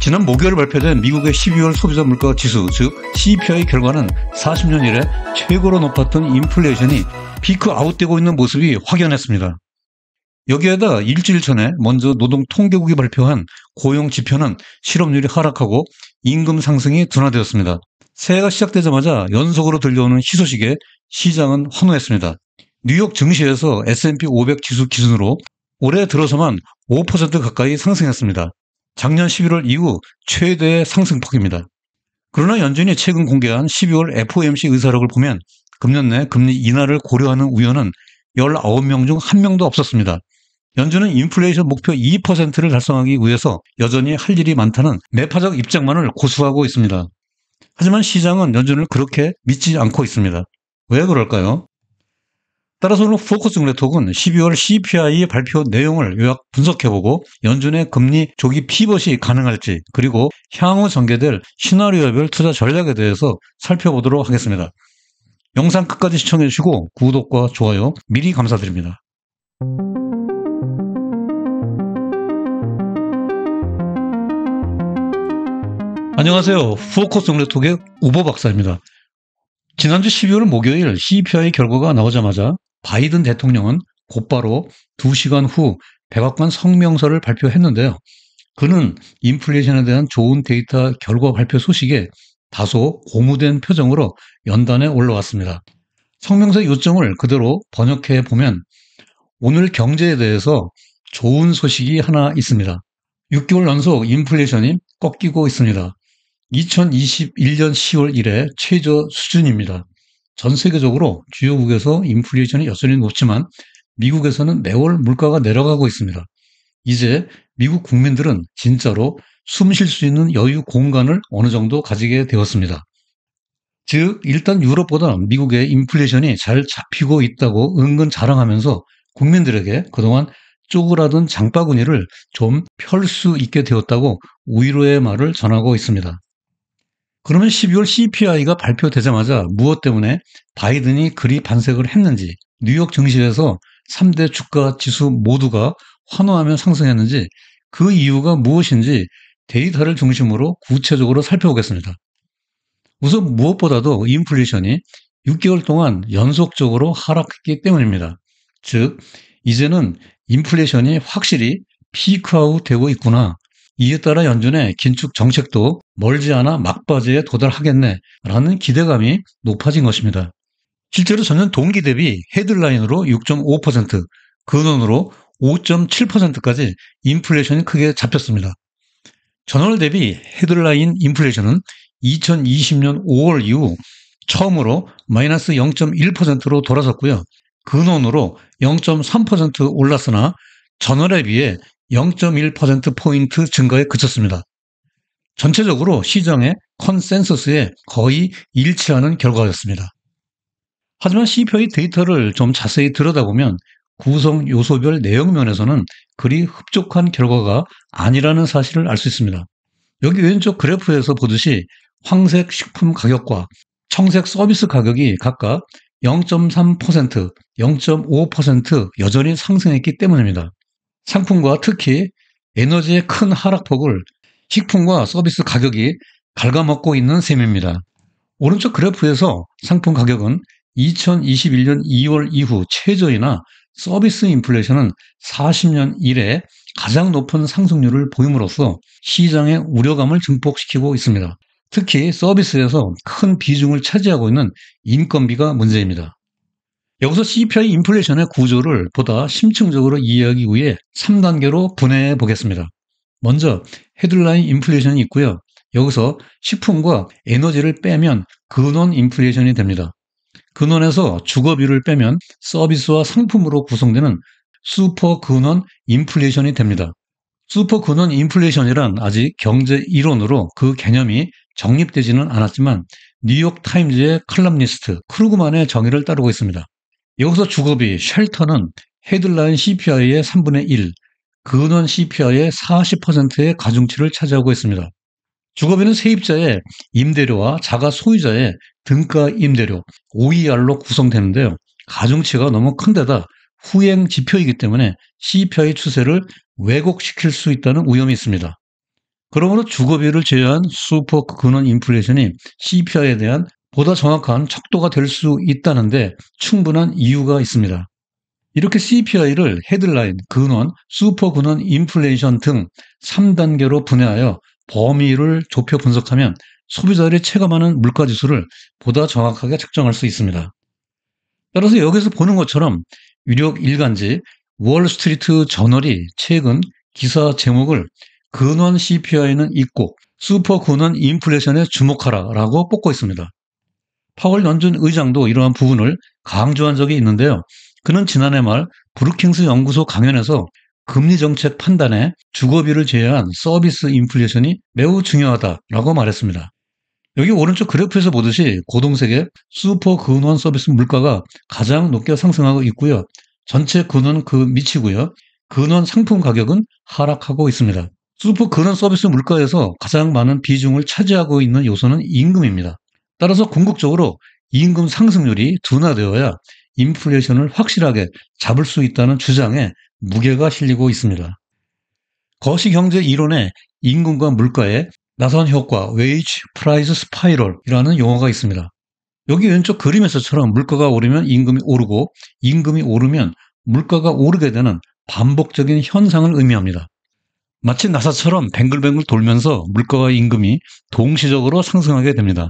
지난 목요일 발표된 미국의 12월 소비자 물가 지수, 즉 CPI 결과는 40년 이래 최고로 높았던 인플레이션이 피크 아웃되고 있는 모습이 확연했습니다. 여기에다 일주일 전에 먼저 노동통계국이 발표한 고용 지표는 실업률이 하락하고 임금 상승이 둔화되었습니다. 새해가 시작되자마자 연속으로 들려오는 희소식에 시장은 환호했습니다. 뉴욕 증시에서 S&P 500 지수 기준으로 올해 들어서만 5% 가까이 상승했습니다. 작년 11월 이후 최대의 상승폭입니다. 그러나 연준이 최근 공개한 12월 FOMC 의사록을 보면 금년 내 금리 인하를 고려하는 의원은 19명 중 1명도 없었습니다. 연준은 인플레이션 목표 2%를 달성하기 위해서 여전히 할 일이 많다는 매파적 입장만을 고수하고 있습니다. 하지만 시장은 연준을 그렇게 믿지 않고 있습니다. 왜 그럴까요? 따라서 오늘 포커스 정례톡은 12월 CPI 발표 내용을 요약 분석해보고 연준의 금리 조기 피벗이 가능할지, 그리고 향후 전개될 시나리오별 투자 전략에 대해서 살펴보도록 하겠습니다. 영상 끝까지 시청해주시고 구독과 좋아요 미리 감사드립니다. 안녕하세요. 포커스 정례톡의 우보 박사입니다. 지난주 12월 목요일 CPI 결과가 나오자마자 바이든 대통령은 곧바로 2시간 후 백악관 성명서를 발표했는데요. 그는 인플레이션에 대한 좋은 데이터 결과 발표 소식에 다소 고무된 표정으로 연단에 올라왔습니다. 성명서의 요점을 그대로 번역해 보면 오늘 경제에 대해서 좋은 소식이 하나 있습니다. 6개월 연속 인플레이션이 꺾이고 있습니다. 2021년 10월 이래 최저 수준입니다. 전 세계적으로 주요국에서 인플레이션이 여전히 높지만 미국에서는 매월 물가가 내려가고 있습니다. 이제 미국 국민들은 진짜로 숨 쉴 수 있는 여유 공간을 어느 정도 가지게 되었습니다. 즉 일단 유럽보다 미국의 인플레이션이 잘 잡히고 있다고 은근 자랑하면서 국민들에게 그동안 쪼그라든 장바구니를 좀 펼 수 있게 되었다고 위로의 말을 전하고 있습니다. 그러면 12월 CPI가 발표되자마자 무엇 때문에 바이든이 그리 반색을 했는지, 뉴욕 증시에서 3대 주가 지수 모두가 환호하며 상승했는지, 그 이유가 무엇인지 데이터를 중심으로 구체적으로 살펴보겠습니다. 우선 무엇보다도 인플레이션이 6개월 동안 연속적으로 하락했기 때문입니다. 즉 이제는 인플레이션이 확실히 피크아웃 되고 있구나, 이에 따라 연준의 긴축 정책도 멀지 않아 막바지에 도달하겠네 라는 기대감이 높아진 것입니다. 실제로 전년 동기 대비 헤드라인으로 6.5%, 근원으로 5.7%까지 인플레이션이 크게 잡혔습니다. 전월 대비 헤드라인 인플레이션은 2020년 5월 이후 처음으로 마이너스 0.1%로 돌아섰고요. 근원으로 0.3% 올랐으나 전월에 비해 0.1%포인트 증가에 그쳤습니다. 전체적으로 시장의 컨센서스에 거의 일치하는 결과였습니다. 하지만 CPI 데이터를 좀 자세히 들여다보면 구성 요소별 내용면에서는 그리 흡족한 결과가 아니라는 사실을 알 수 있습니다. 여기 왼쪽 그래프에서 보듯이 황색 식품 가격과 청색 서비스 가격이 각각 0.3%, 0.5% 여전히 상승했기 때문입니다. 상품과 특히 에너지의 큰 하락폭을 식품과 서비스 가격이 갉아먹고 있는 셈입니다. 오른쪽 그래프에서 상품 가격은 2021년 2월 이후 최저이나 서비스 인플레이션은 40년 이래 가장 높은 상승률을 보임으로써 시장의 우려감을 증폭시키고 있습니다. 특히 서비스에서 큰 비중을 차지하고 있는 인건비가 문제입니다. 여기서 CPI 인플레이션의 구조를 보다 심층적으로 이해하기 위해 3단계로 분해해 보겠습니다. 먼저 헤드라인 인플레이션이 있고요. 여기서 식품과 에너지를 빼면 근원 인플레이션이 됩니다. 근원에서 주거비를 빼면 서비스와 상품으로 구성되는 슈퍼 근원 인플레이션이 됩니다. 슈퍼 근원 인플레이션이란 아직 경제 이론으로 그 개념이 정립되지는 않았지만 뉴욕 타임즈의 칼럼니스트 크루그만의 정의를 따르고 있습니다. 여기서 주거비, 쉘터는 헤드라인 CPI의 3분의 1, 근원 CPI의 40%의 가중치를 차지하고 있습니다. 주거비는 세입자의 임대료와 자가 소유자의 등가 임대료, OER로 구성되는데요. 가중치가 너무 큰 데다 후행 지표이기 때문에 CPI 추세를 왜곡시킬 수 있다는 위험이 있습니다. 그러므로 주거비를 제외한 슈퍼 근원 인플레이션이 CPI에 대한 보다 정확한 척도가 될 수 있다는데 충분한 이유가 있습니다. 이렇게 CPI를 헤드라인, 근원, 슈퍼 근원 인플레이션 등 3단계로 분해하여 범위를 좁혀 분석하면 소비자들이 체감하는 물가지수를 보다 정확하게 측정할 수 있습니다. 따라서 여기서 보는 것처럼 유력 일간지 월스트리트 저널이 최근 기사 제목을 근원 CPI는 있고 슈퍼 근원 인플레이션에 주목하라라고 뽑고 있습니다. 파월 연준 의장도 이러한 부분을 강조한 적이 있는데요. 그는 지난해 말 브루킹스 연구소 강연에서 금리 정책 판단에 주거비를 제외한 서비스 인플레이션이 매우 중요하다라고 말했습니다. 여기 오른쪽 그래프에서 보듯이 고동색의 슈퍼 근원 서비스 물가가 가장 높게 상승하고 있고요. 전체 근원 그 밑이고요. 근원 상품 가격은 하락하고 있습니다. 슈퍼 근원 서비스 물가에서 가장 많은 비중을 차지하고 있는 요소는 임금입니다. 따라서 궁극적으로 임금 상승률이 둔화되어야 인플레이션을 확실하게 잡을 수 있다는 주장에 무게가 실리고 있습니다. 거시경제 이론에 임금과 물가의 나선 효과, 웨이지 프라이스 스파이럴이라는 용어가 있습니다. 여기 왼쪽 그림에서처럼 물가가 오르면 임금이 오르고 임금이 오르면 물가가 오르게 되는 반복적인 현상을 의미합니다. 마치 나사처럼 뱅글뱅글 돌면서 물가와 임금이 동시적으로 상승하게 됩니다.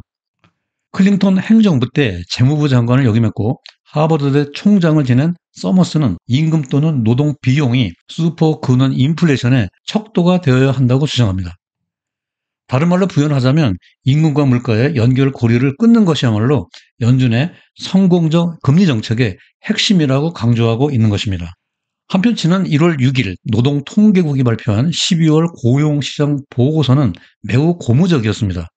클린턴 행정부 때 재무부 장관을 역임했고 하버드대 총장을 지낸 서머스는 임금 또는 노동 비용이 슈퍼 근원 인플레이션의 척도가 되어야 한다고 주장합니다. 다른 말로 부연하자면 임금과 물가의 연결 고리를 끊는 것이야말로 연준의 성공적 금리 정책의 핵심이라고 강조하고 있는 것입니다. 한편 지난 1월 6일 노동통계국이 발표한 12월 고용시장 보고서는 매우 고무적이었습니다.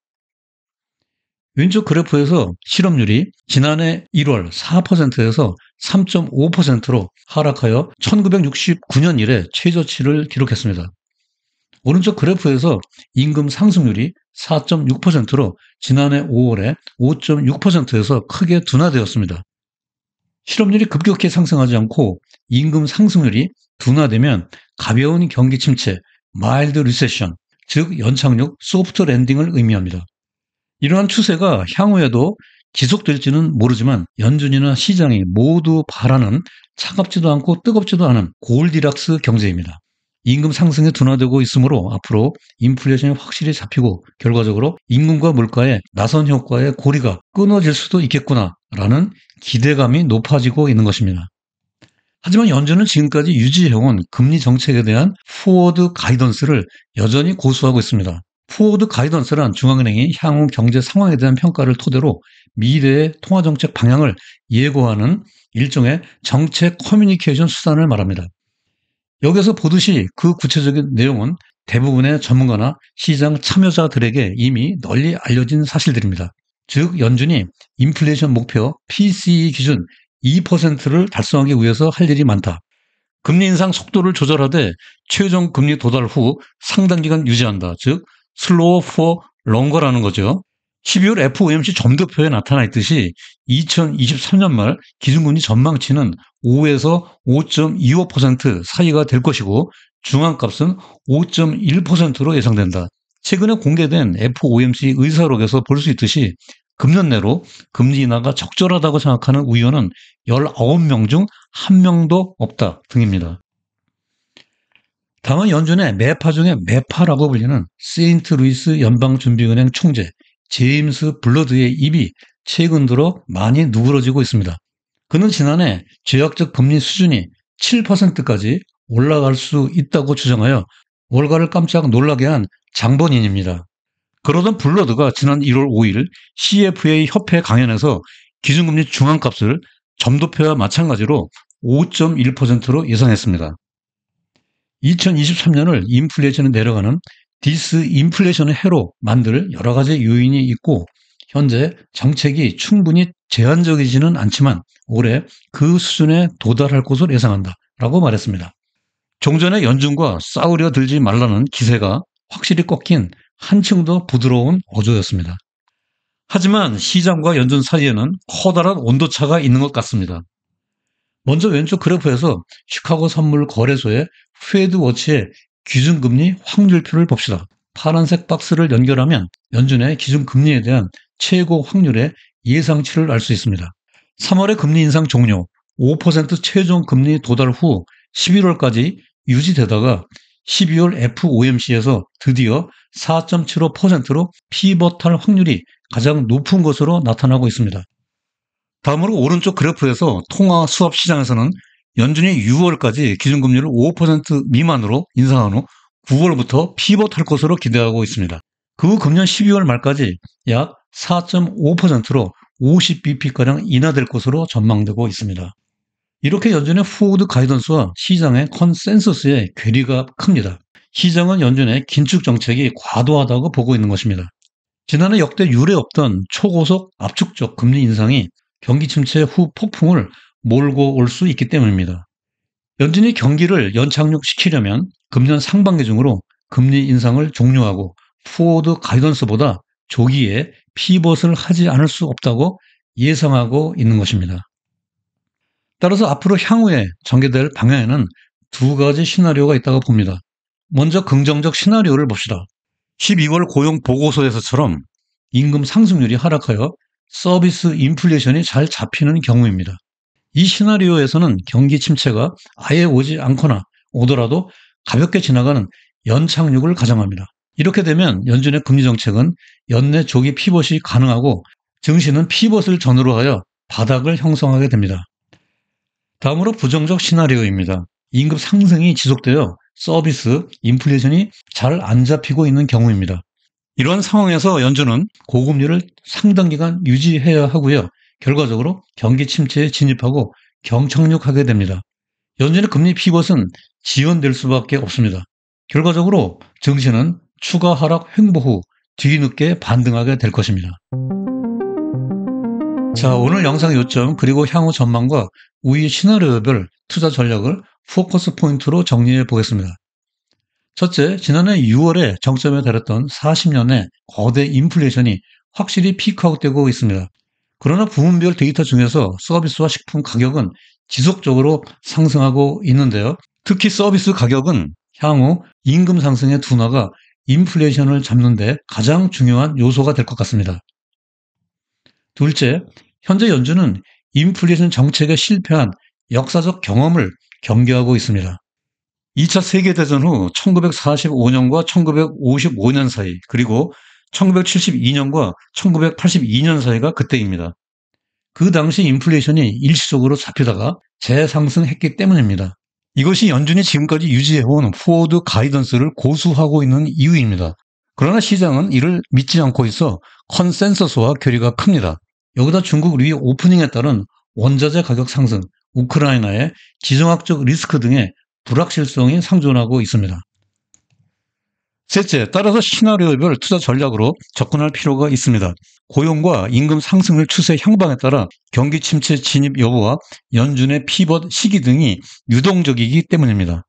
왼쪽 그래프에서 실업률이 지난해 1월 4%에서 3.5%로 하락하여 1969년 이래 최저치를 기록했습니다. 오른쪽 그래프에서 임금 상승률이 4.6%로 지난해 5월에 5.6%에서 크게 둔화되었습니다. 실업률이 급격히 상승하지 않고 임금 상승률이 둔화되면 가벼운 경기 침체, 마일드 리세션, 즉 연착륙, 소프트 랜딩을 의미합니다. 이러한 추세가 향후에도 지속될지는 모르지만 연준이나 시장이 모두 바라는 차갑지도 않고 뜨겁지도 않은 골디락스 경제입니다. 임금 상승이 둔화되고 있으므로 앞으로 인플레이션이 확실히 잡히고 결과적으로 임금과 물가의 나선 효과의 고리가 끊어질 수도 있겠구나라는 기대감이 높아지고 있는 것입니다. 하지만 연준은 지금까지 유지해온 금리 정책에 대한 포워드 가이던스를 여전히 고수하고 있습니다. 포워드 가이던스란 중앙은행이 향후 경제 상황에 대한 평가를 토대로 미래의 통화정책 방향을 예고하는 일종의 정책 커뮤니케이션 수단을 말합니다. 여기서 보듯이 그 구체적인 내용은 대부분의 전문가나 시장 참여자들에게 이미 널리 알려진 사실들입니다. 즉 연준이 인플레이션 목표 PCE 기준 2%를 달성하기 위해서 할 일이 많다. 금리 인상 속도를 조절하되 최종 금리 도달 후 상당 기간 유지한다. 즉 슬로우 포 롱거라는 거죠. 12월 FOMC 점도표에 나타나 있듯이 2023년 말 기준금리 전망치는 5에서 5.25% 사이가 될 것이고 중앙값은 5.1%로 예상된다. 최근에 공개된 FOMC 의사록에서 볼 수 있듯이 금년 내로 금리 인하가 적절하다고 생각하는 의원은 19명 중 1명도 없다 등입니다. 다만 연준의 매파 중에 매파라고 불리는 세인트루이스 연방준비은행 총재 제임스 블러드의 입이 최근 들어 많이 누그러지고 있습니다. 그는 지난해 제약적 금리 수준이 7%까지 올라갈 수 있다고 주장하여 월가를 깜짝 놀라게 한 장본인입니다. 그러던 블러드가 지난 1월 5일 CFA 협회 강연에서 기준금리 중앙값을 점도표와 마찬가지로 5.1%로 예상했습니다. 2023년을 인플레이션이 내려가는 디스인플레이션의 해로 만들 여러 가지 요인이 있고 현재 정책이 충분히 제한적이지는 않지만 올해 그 수준에 도달할 것으로 예상한다 라고 말했습니다. 종전에 연준과 싸우려 들지 말라는 기세가 확실히 꺾인 한층 더 부드러운 어조였습니다. 하지만 시장과 연준 사이에는 커다란 온도차가 있는 것 같습니다. 먼저 왼쪽 그래프에서 시카고 선물 거래소의 페드워치의 기준금리 확률표를 봅시다. 파란색 박스를 연결하면 연준의 기준금리에 대한 최고 확률의 예상치를 알 수 있습니다. 3월의 금리 인상 종료, 5% 최종 금리 도달 후 11월까지 유지되다가 12월 FOMC에서 드디어 4.75%로 피벗할 확률이 가장 높은 것으로 나타나고 있습니다. 다음으로 오른쪽 그래프에서 통화 수합 시장에서는 연준이 6월까지 기준금리를 5% 미만으로 인상한 후 9월부터 피벗할 것으로 기대하고 있습니다. 그 후 금년 12월 말까지 약 4.5%로 50bp가량 인하될 것으로 전망되고 있습니다. 이렇게 연준의 포워드 가이던스와 시장의 컨센서스의 괴리가 큽니다. 시장은 연준의 긴축 정책이 과도하다고 보고 있는 것입니다. 지난해 역대 유례 없던 초고속 압축적 금리 인상이 경기 침체 후 폭풍을 몰고 올 수 있기 때문입니다. 연준이 경기를 연착륙시키려면 금년 상반기 중으로 금리 인상을 종료하고 포워드 가이던스보다 조기에 피벗을 하지 않을 수 없다고 예상하고 있는 것입니다. 따라서 앞으로 향후에 전개될 방향에는 두 가지 시나리오가 있다고 봅니다. 먼저 긍정적 시나리오를 봅시다. 12월 고용 보고서에서처럼 임금 상승률이 하락하여 서비스 인플레이션이 잘 잡히는 경우입니다. 이 시나리오에서는 경기 침체가 아예 오지 않거나 오더라도 가볍게 지나가는 연착륙을 가정합니다. 이렇게 되면 연준의 금리 정책은 연내 조기 피벗이 가능하고 증시는 피벗을 전후로 하여 바닥을 형성하게 됩니다. 다음으로 부정적 시나리오입니다. 임금 상승이 지속되어 서비스 인플레이션이 잘 안 잡히고 있는 경우입니다. 이런 상황에서 연준은 고금리를 상당 기간 유지해야 하고요. 결과적으로 경기 침체에 진입하고 경착륙하게 됩니다. 연준의 금리 피벗은 지연될 수밖에 없습니다. 결과적으로 증시는 추가 하락 횡보 후 뒤늦게 반등하게 될 것입니다. 자, 오늘 영상의 요점 그리고 향후 전망과 우위 시나리오별 투자 전략을 포커스 포인트로 정리해 보겠습니다. 첫째, 지난해 6월에 정점에 달했던 40년의 거대 인플레이션이 확실히 피크아웃되고 있습니다. 그러나 부문별 데이터 중에서 서비스와 식품 가격은 지속적으로 상승하고 있는데요. 특히 서비스 가격은 향후 임금 상승의 둔화가 인플레이션을 잡는 데 가장 중요한 요소가 될 것 같습니다. 둘째, 현재 연준은 인플레이션 정책에 실패한 역사적 경험을 경계하고 있습니다. 2차 세계대전 후 1945년과 1955년 사이, 그리고 1972년과 1982년 사이가 그때입니다. 그 당시 인플레이션이 일시적으로 잡히다가 재상승했기 때문입니다. 이것이 연준이 지금까지 유지해온 포워드 가이던스를 고수하고 있는 이유입니다. 그러나 시장은 이를 믿지 않고 있어 컨센서스와 괴리가 큽니다. 여기다 중국 리 오프닝에 따른 원자재 가격 상승, 우크라이나의 지정학적 리스크 등의 불확실성이 상존하고 있습니다. 셋째, 따라서 시나리오별 투자 전략으로 접근할 필요가 있습니다. 고용과 임금 상승률 추세 향방에 따라 경기 침체 진입 여부와 연준의 피벗 시기 등이 유동적이기 때문입니다.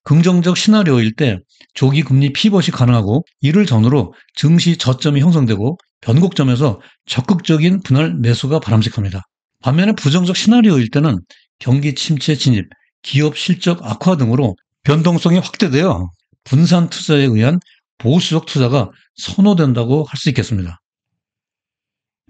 긍정적 시나리오일 때 조기 금리 피벗이 가능하고 이를 전후로 증시 저점이 형성되고 변곡점에서 적극적인 분할 매수가 바람직합니다. 반면에 부정적 시나리오일 때는 경기 침체 진입, 기업 실적 악화 등으로 변동성이 확대되어 분산 투자에 의한 보수적 투자가 선호된다고 할 수 있겠습니다.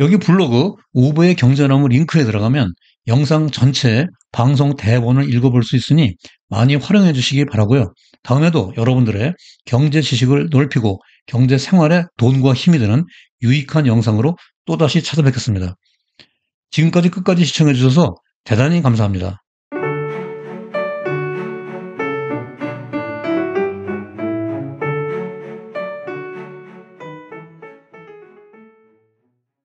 여기 블로그 우버의 경제나무 링크에 들어가면 영상 전체의 방송 대본을 읽어볼 수 있으니 많이 활용해 주시기 바라고요. 다음에도 여러분들의 경제 지식을 넓히고 경제 생활에 돈과 힘이 되는 유익한 영상으로 또다시 찾아뵙겠습니다. 지금까지 끝까지 시청해 주셔서 대단히 감사합니다.